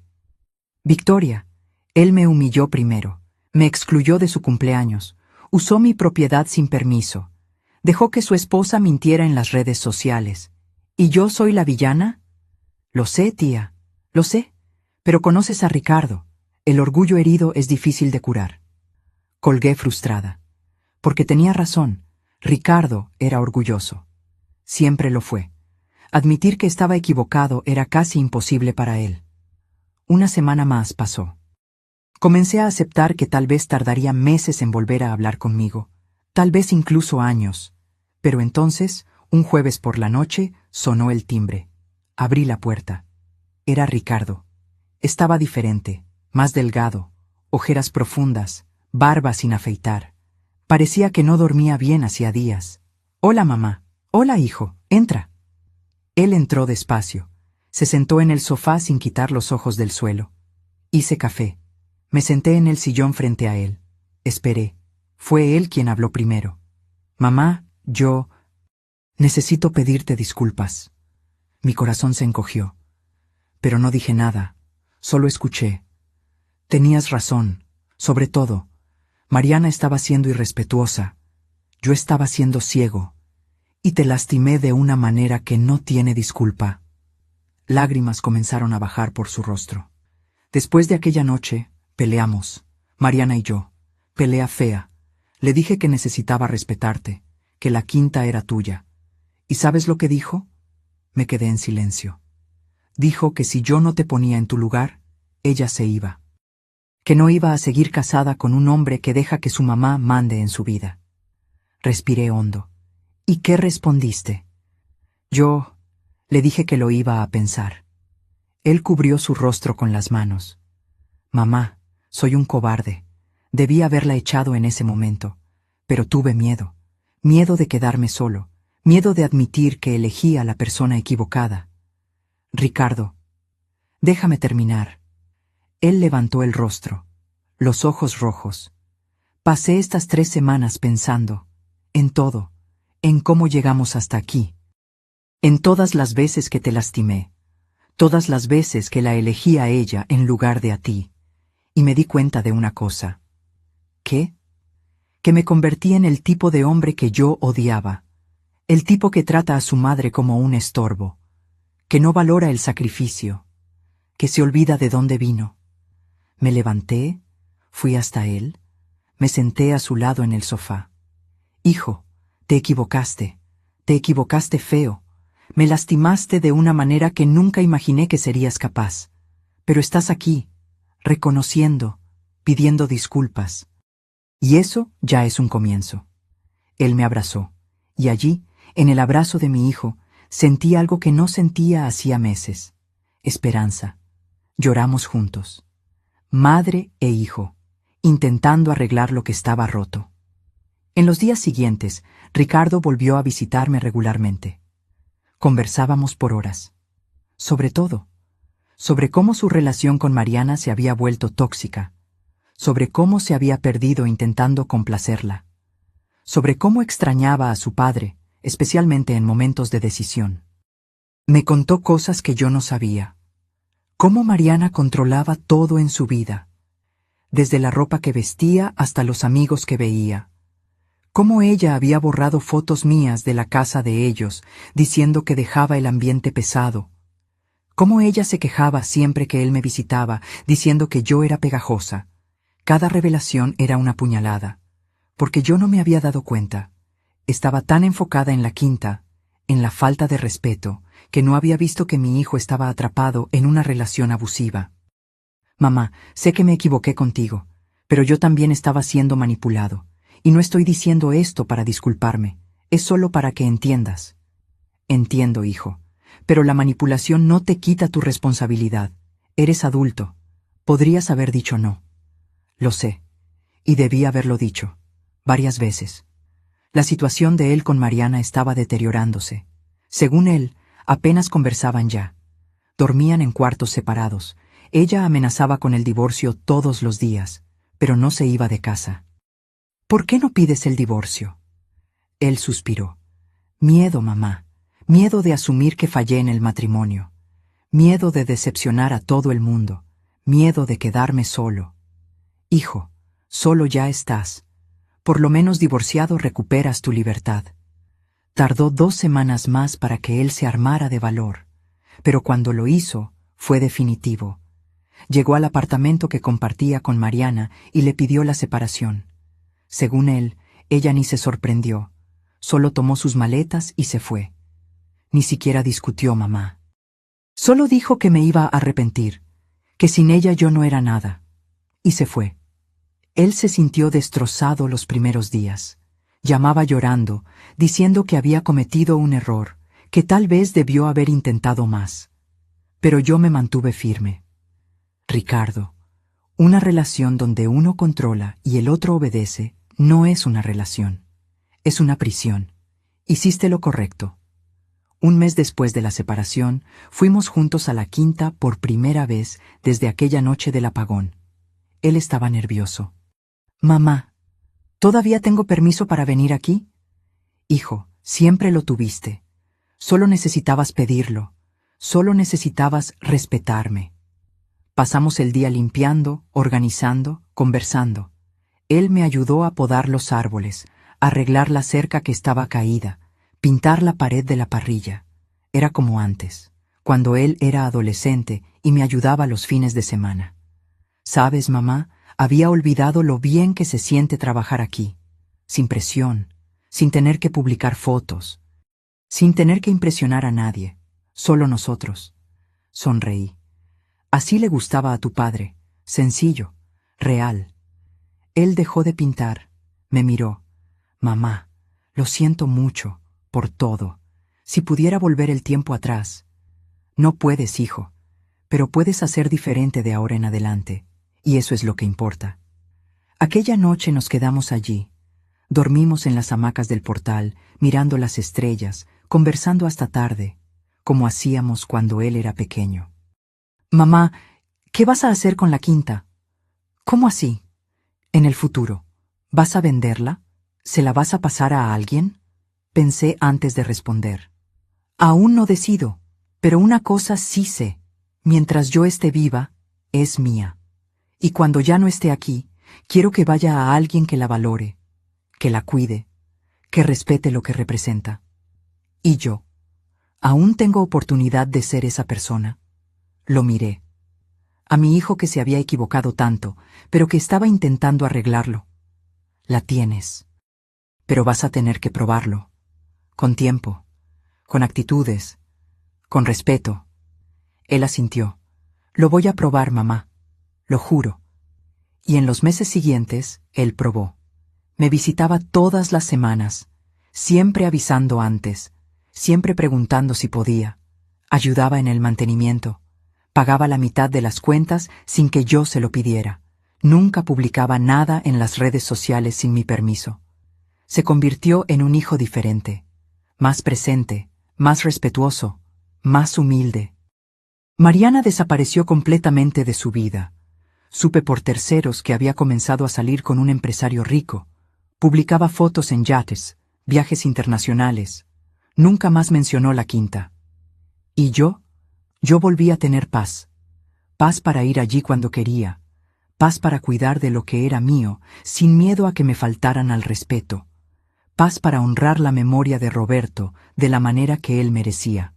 «Victoria, él me humilló primero. Me excluyó de su cumpleaños. Usó mi propiedad sin permiso. Dejó que su esposa mintiera en las redes sociales. ¿Y yo soy la villana?» «Lo sé, tía. Lo sé. Pero conoces a Ricardo. El orgullo herido es difícil de curar». Colgué frustrada. Porque tenía razón. Ricardo era orgulloso. Siempre lo fue. Admitir que estaba equivocado era casi imposible para él. 1 semana más pasó. Comencé a aceptar que tal vez tardaría meses en volver a hablar conmigo, tal vez incluso años. Pero entonces, un jueves por la noche, sonó el timbre. Abrí la puerta. Era Ricardo. Estaba diferente, más delgado, ojeras profundas, barba sin afeitar. Parecía que no dormía bien hacía días. «Hola, mamá. Hola, hijo. Entra». Él entró despacio. Se sentó en el sofá sin quitar los ojos del suelo. Hice café. Me senté en el sillón frente a él. Esperé. Fue él quien habló primero. «Mamá, yo... necesito pedirte disculpas». Mi corazón se encogió. Pero no dije nada. Solo escuché. «Tenías razón. Sobre todo. Mariana estaba siendo irrespetuosa. Yo estaba siendo ciego. Y te lastimé de una manera que no tiene disculpa». Lágrimas comenzaron a bajar por su rostro. Después de aquella noche, peleamos, Mariana y yo. pelea fea. Le dije que necesitaba respetarte, que la quinta era tuya. ¿Y sabes lo que dijo? Me quedé en silencio. Dijo que si yo no te ponía en tu lugar, ella se iba. Que no iba a seguir casada con un hombre que deja que su mamá mande en su vida. Respiré hondo. ¿Y qué respondiste? Yo le dije que lo iba a pensar. Él cubrió su rostro con las manos. Mamá, soy un cobarde. Debí haberla echado en ese momento, pero tuve miedo. Miedo de quedarme solo. Miedo de admitir que elegí a la persona equivocada. Ricardo, déjame terminar. Él levantó el rostro, los ojos rojos. Pasé estas 3 semanas pensando, en todo, en cómo llegamos hasta aquí. En todas las veces que te lastimé, todas las veces que la elegí a ella en lugar de a ti. Y me di cuenta de una cosa. ¿Qué? Que me convertí en el tipo de hombre que yo odiaba. El tipo que trata a su madre como un estorbo. Que no valora el sacrificio. Que se olvida de dónde vino. Me levanté, fui hasta él, me senté a su lado en el sofá. Hijo, te equivocaste feo. Me lastimaste de una manera que nunca imaginé que serías capaz. Pero estás aquí, reconociendo, pidiendo disculpas. Y eso ya es un comienzo. Él me abrazó, y allí, en el abrazo de mi hijo, sentí algo que no sentía hacía meses. Esperanza. Lloramos juntos. Madre e hijo, intentando arreglar lo que estaba roto. En los días siguientes, Ricardo volvió a visitarme regularmente. Conversábamos por horas. Sobre todo, sobre cómo su relación con Mariana se había vuelto tóxica, sobre cómo se había perdido intentando complacerla, sobre cómo extrañaba a su padre, especialmente en momentos de decisión. Me contó cosas que yo no sabía. Cómo Mariana controlaba todo en su vida, desde la ropa que vestía hasta los amigos que veía. Cómo ella había borrado fotos mías de la casa de ellos, diciendo que dejaba el ambiente pesado. Cómo ella se quejaba siempre que él me visitaba, diciendo que yo era pegajosa. Cada revelación era una puñalada, porque yo no me había dado cuenta. Estaba tan enfocada en la quinta, en la falta de respeto, que no había visto que mi hijo estaba atrapado en una relación abusiva. Mamá, sé que me equivoqué contigo, pero yo también estaba siendo manipulado, y no estoy diciendo esto para disculparme, es solo para que entiendas. Entiendo, hijo, pero la manipulación no te quita tu responsabilidad. Eres adulto. Podrías haber dicho no. Lo sé, y debí haberlo dicho, varias veces. La situación de él con Mariana estaba deteriorándose. Según él, apenas conversaban ya. Dormían en cuartos separados. Ella amenazaba con el divorcio todos los días, pero no se iba de casa. ¿Por qué no pides el divorcio? Él suspiró. Miedo, mamá. Miedo de asumir que fallé en el matrimonio. Miedo de decepcionar a todo el mundo. Miedo de quedarme solo. Hijo, solo ya estás. Por lo menos divorciado recuperas tu libertad. Tardó 2 semanas más para que él se armara de valor, pero cuando lo hizo, fue definitivo. Llegó al apartamento que compartía con Mariana y le pidió la separación. Según él, ella ni se sorprendió, solo tomó sus maletas y se fue. Ni siquiera discutió, mamá. Solo dijo que me iba a arrepentir, que sin ella yo no era nada. Y se fue. Él se sintió destrozado los primeros días. Llamaba llorando, diciendo que había cometido un error, que tal vez debió haber intentado más. Pero yo me mantuve firme. Ricardo, una relación donde uno controla y el otro obedece no es una relación. Es una prisión. Hiciste lo correcto. Un mes después de la separación, fuimos juntos a la quinta por primera vez desde aquella noche del apagón. Él estaba nervioso. Mamá, ¿todavía tengo permiso para venir aquí? Hijo, siempre lo tuviste. Solo necesitabas pedirlo. Solo necesitabas respetarme. Pasamos el día limpiando, organizando, conversando. Él me ayudó a podar los árboles, arreglar la cerca que estaba caída, pintar la pared de la parrilla. Era como antes, cuando él era adolescente y me ayudaba los fines de semana. ¿Sabes, mamá? Había olvidado lo bien que se siente trabajar aquí, sin presión, sin tener que publicar fotos, sin tener que impresionar a nadie, solo nosotros. Sonreí. Así le gustaba a tu padre, sencillo, real. Él dejó de pintar, me miró. Mamá, lo siento mucho, por todo. Si pudiera volver el tiempo atrás. No puedes, hijo, pero puedes hacer diferente de ahora en adelante, y eso es lo que importa. Aquella noche nos quedamos allí. Dormimos en las hamacas del portal, mirando las estrellas, conversando hasta tarde, como hacíamos cuando él era pequeño. Mamá, ¿qué vas a hacer con la quinta? ¿Cómo así? En el futuro, ¿vas a venderla? ¿Se la vas a pasar a alguien? Pensé antes de responder. Aún no decido, pero una cosa sí sé. Mientras yo esté viva, es mía. Y cuando ya no esté aquí, quiero que vaya a alguien que la valore, que la cuide, que respete lo que representa. Y yo, ¿aún tengo oportunidad de ser esa persona? Lo miré. A mi hijo que se había equivocado tanto, pero que estaba intentando arreglarlo. La tienes. Pero vas a tener que probarlo. Con tiempo, con actitudes, con respeto. Él asintió. Lo voy a probar, mamá. Lo juro. Y en los meses siguientes, él probó. Me visitaba todas las semanas, siempre avisando antes, siempre preguntando si podía. Ayudaba en el mantenimiento. Pagaba la mitad de las cuentas sin que yo se lo pidiera. Nunca publicaba nada en las redes sociales sin mi permiso. Se convirtió en un hijo diferente, más presente, más respetuoso, más humilde. Mariana desapareció completamente de su vida. Supe por terceros que había comenzado a salir con un empresario rico. Publicaba fotos en yates, viajes internacionales. Nunca más mencionó la quinta. ¿Y yo? Yo volví a tener paz. Paz para ir allí cuando quería. Paz para cuidar de lo que era mío, sin miedo a que me faltaran al respeto. Paz para honrar la memoria de Roberto de la manera que él merecía.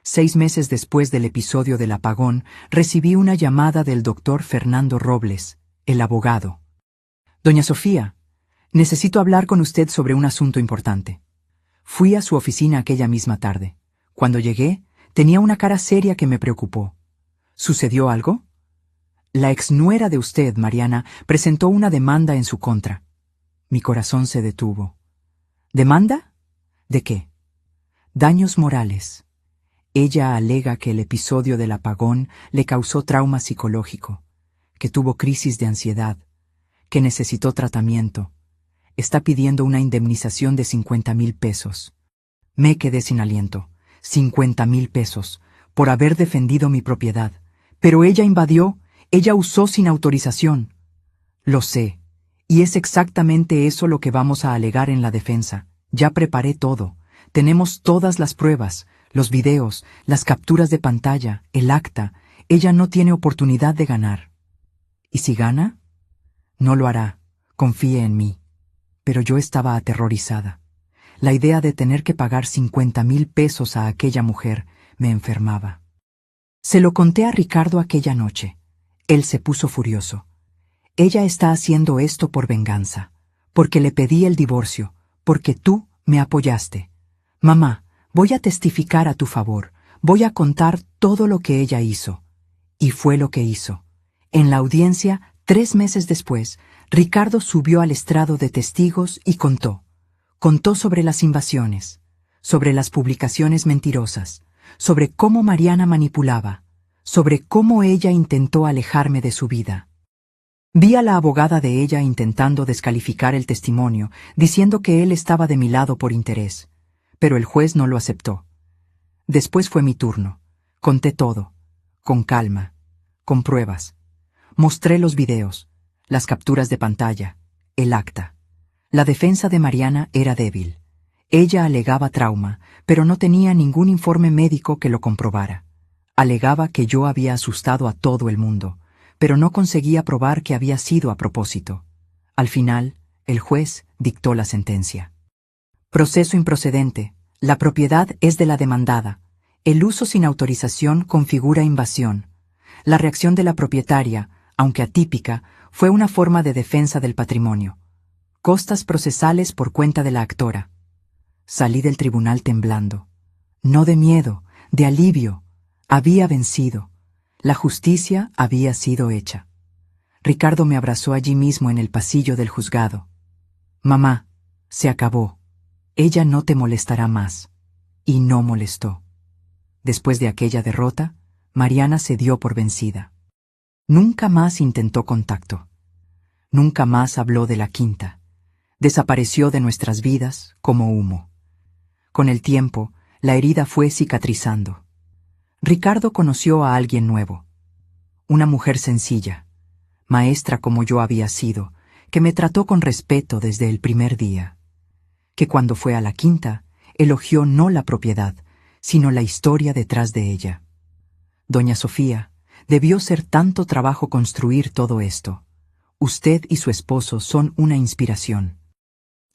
6 meses después del episodio del apagón, recibí una llamada del doctor Fernando Robles, el abogado. Doña Sofía, necesito hablar con usted sobre un asunto importante. Fui a su oficina aquella misma tarde. Cuando llegué, tenía una cara seria que me preocupó. ¿Sucedió algo? La exnuera de usted, Mariana, presentó una demanda en su contra. Mi corazón se detuvo. ¿Demanda? ¿De qué? Daños morales. Ella alega que el episodio del apagón le causó trauma psicológico, que tuvo crisis de ansiedad, que necesitó tratamiento. Está pidiendo una indemnización de 50,000 pesos. Me quedé sin aliento. 50,000 pesos, por haber defendido mi propiedad. Pero ella invadió, ella usó sin autorización. Lo sé, y es exactamente eso lo que vamos a alegar en la defensa. Ya preparé todo. Tenemos todas las pruebas, los videos, las capturas de pantalla, el acta. Ella no tiene oportunidad de ganar. ¿Y si gana? No lo hará. Confíe en mí. Pero yo estaba aterrorizada. La idea de tener que pagar 50,000 pesos a aquella mujer me enfermaba. Se lo conté a Ricardo aquella noche. Él se puso furioso. Ella está haciendo esto por venganza, porque le pedí el divorcio, porque tú me apoyaste. Mamá, voy a testificar a tu favor, voy a contar todo lo que ella hizo. Y fue lo que hizo. En la audiencia, 3 meses después, Ricardo subió al estrado de testigos y contó. Contó sobre las invasiones, sobre las publicaciones mentirosas, sobre cómo Mariana manipulaba, sobre cómo ella intentó alejarme de su vida. Vi a la abogada de ella intentando descalificar el testimonio, diciendo que él estaba de mi lado por interés, pero el juez no lo aceptó. Después fue mi turno. Conté todo, con calma, con pruebas. Mostré los videos, las capturas de pantalla, el acta. La defensa de Mariana era débil. Ella alegaba trauma, pero no tenía ningún informe médico que lo comprobara. Alegaba que yo había asustado a todo el mundo, pero no conseguía probar que había sido a propósito. Al final, el juez dictó la sentencia. Proceso improcedente. La propiedad es de la demandada. El uso sin autorización configura invasión. La reacción de la propietaria, aunque atípica, Fue una forma de defensa del patrimonio. Costas procesales por cuenta de la actora. Salí del tribunal temblando. No de miedo, de alivio. Había vencido. La justicia había sido hecha. Ricardo me abrazó allí mismo en el pasillo del juzgado. Mamá, se acabó. Ella no te molestará más. Y no molestó. Después de aquella derrota, Mariana se dio por vencida. Nunca más intentó contacto. Nunca más habló de la quinta. Desapareció de nuestras vidas como humo. Con el tiempo, la herida fue cicatrizando. Ricardo conoció a alguien nuevo. Una mujer sencilla, maestra como yo había sido, que me trató con respeto desde el primer día. Que cuando fue a la quinta, elogió no la propiedad, sino la historia detrás de ella. Doña Sofía, debió ser tanto trabajo construir todo esto. Usted y su esposo son una inspiración.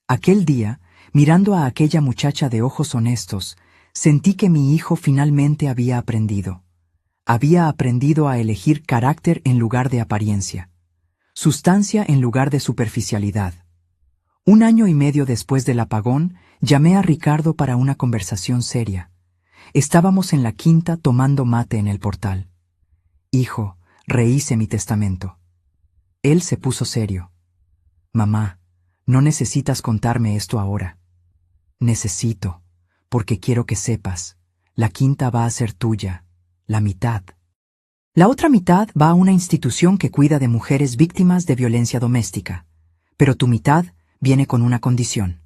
Aquel día, mirando a aquella muchacha de ojos honestos, sentí que mi hijo finalmente había aprendido. Había aprendido a elegir carácter en lugar de apariencia, sustancia en lugar de superficialidad. 1 año y medio después del apagón, llamé a Ricardo para una conversación seria. Estábamos en la quinta tomando mate en el portal. Hijo, rehice mi testamento. Él se puso serio. Mamá, no necesitas contarme esto ahora. Necesito, porque quiero que sepas, la quinta va a ser tuya, la mitad. La otra mitad va a una institución que cuida de mujeres víctimas de violencia doméstica, pero tu mitad viene con una condición.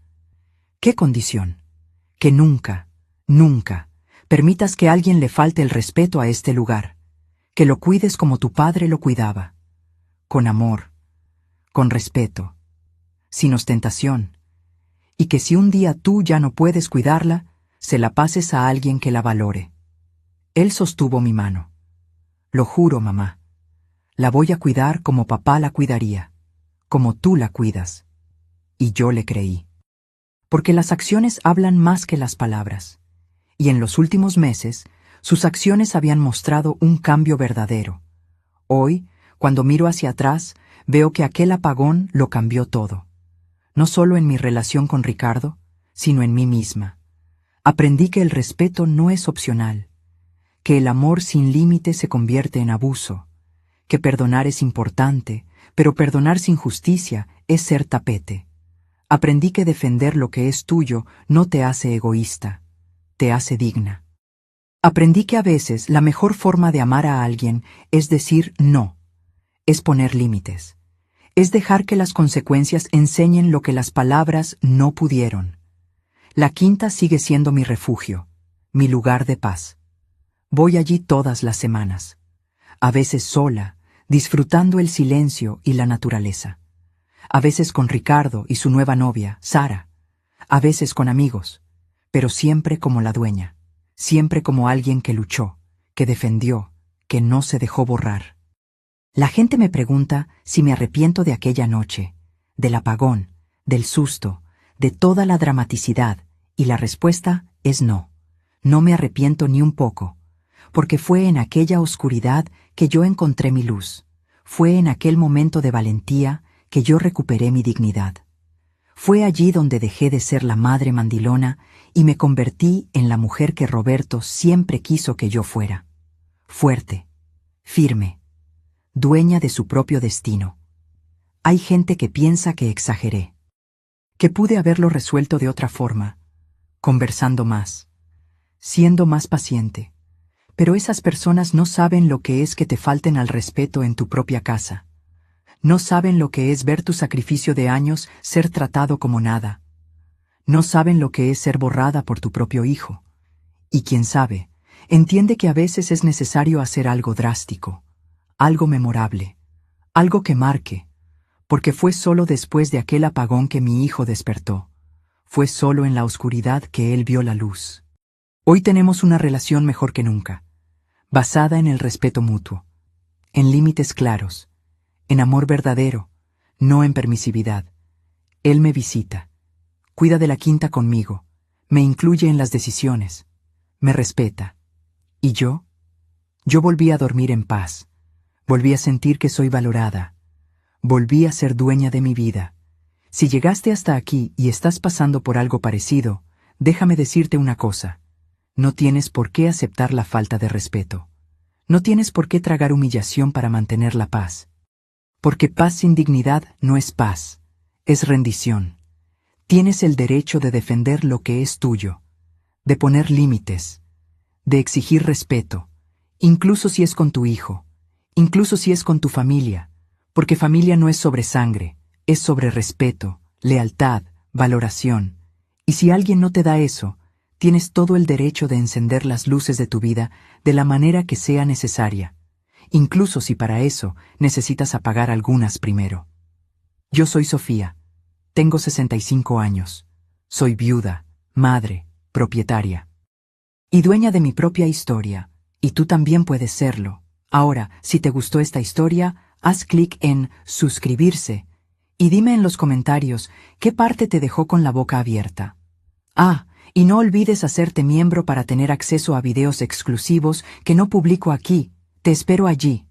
¿Qué condición? Que nunca, nunca, permitas que alguien le falte el respeto a este lugar, que lo cuides como tu padre lo cuidaba, con amor, con respeto, sin ostentación, y que si un día tú ya no puedes cuidarla, se la pases a alguien que la valore. Él sostuvo mi mano. Lo juro, mamá. La voy a cuidar como papá la cuidaría, como tú la cuidas. Y yo le creí. Porque las acciones hablan más que las palabras. Y en los últimos meses, sus acciones habían mostrado un cambio verdadero. Hoy, cuando miro hacia atrás, veo que aquel apagón lo cambió todo. No solo en mi relación con Ricardo, sino en mí misma. Aprendí que el respeto no es opcional, que el amor sin límite se convierte en abuso, que perdonar es importante, pero perdonar sin justicia es ser tapete. Aprendí que defender lo que es tuyo no te hace egoísta, te hace digna. Aprendí que a veces la mejor forma de amar a alguien es decir no, es poner límites, es dejar que las consecuencias enseñen lo que las palabras no pudieron. La quinta sigue siendo mi refugio, mi lugar de paz. Voy allí todas las semanas, a veces sola, disfrutando el silencio y la naturaleza. A veces con Ricardo y su nueva novia, Sara. A veces con amigos, pero siempre como la dueña, siempre como alguien que luchó, que defendió, que no se dejó borrar. La gente me pregunta si me arrepiento de aquella noche, del apagón, del susto, de toda la dramaticidad, y la respuesta es no. No me arrepiento ni un poco, porque fue en aquella oscuridad que yo encontré mi luz. Fue en aquel momento de valentía que yo recuperé mi dignidad. Fue allí donde dejé de ser la madre mandilona y me convertí en la mujer que Roberto siempre quiso que yo fuera. Fuerte, firme, dueña de su propio destino. Hay gente que piensa que exageré, que pude haberlo resuelto de otra forma, conversando más, siendo más paciente. Pero esas personas no saben lo que es que te falten al respeto en tu propia casa. No saben lo que es ver tu sacrificio de años ser tratado como nada. No saben lo que es ser borrada por tu propio hijo. Y quién sabe, entiende que a veces es necesario hacer algo drástico, algo memorable, algo que marque, porque fue solo después de aquel apagón que mi hijo despertó. Fue solo en la oscuridad que él vio la luz. Hoy tenemos una relación mejor que nunca, basada en el respeto mutuo, en límites claros, en amor verdadero, no en permisividad. Él me visita, cuida de la quinta conmigo, me incluye en las decisiones, me respeta. ¿Y yo? Yo volví a dormir en paz, volví a sentir que soy valorada, Volví a ser dueña de mi vida. Si llegaste hasta aquí y estás pasando por algo parecido, déjame decirte una cosa. No tienes por qué aceptar la falta de respeto. No tienes por qué tragar humillación para mantener la paz. Porque paz sin dignidad no es paz, es rendición. Tienes el derecho de defender lo que es tuyo, de poner límites, de exigir respeto, incluso si es con tu hijo, incluso si es con tu familia, porque familia no es sobre sangre, es sobre respeto, lealtad, valoración. Y si alguien no te da eso, tienes todo el derecho de encender las luces de tu vida de la manera que sea necesaria, incluso si para eso necesitas apagar algunas primero. Yo soy Sofía, tengo 65 años, soy viuda, madre, propietaria y dueña de mi propia historia, y tú también puedes serlo. Ahora, si te gustó esta historia, haz clic en suscribirse y dime en los comentarios qué parte te dejó con la boca abierta. Ah, y no olvides hacerte miembro para tener acceso a videos exclusivos que no publico aquí. Te espero allí.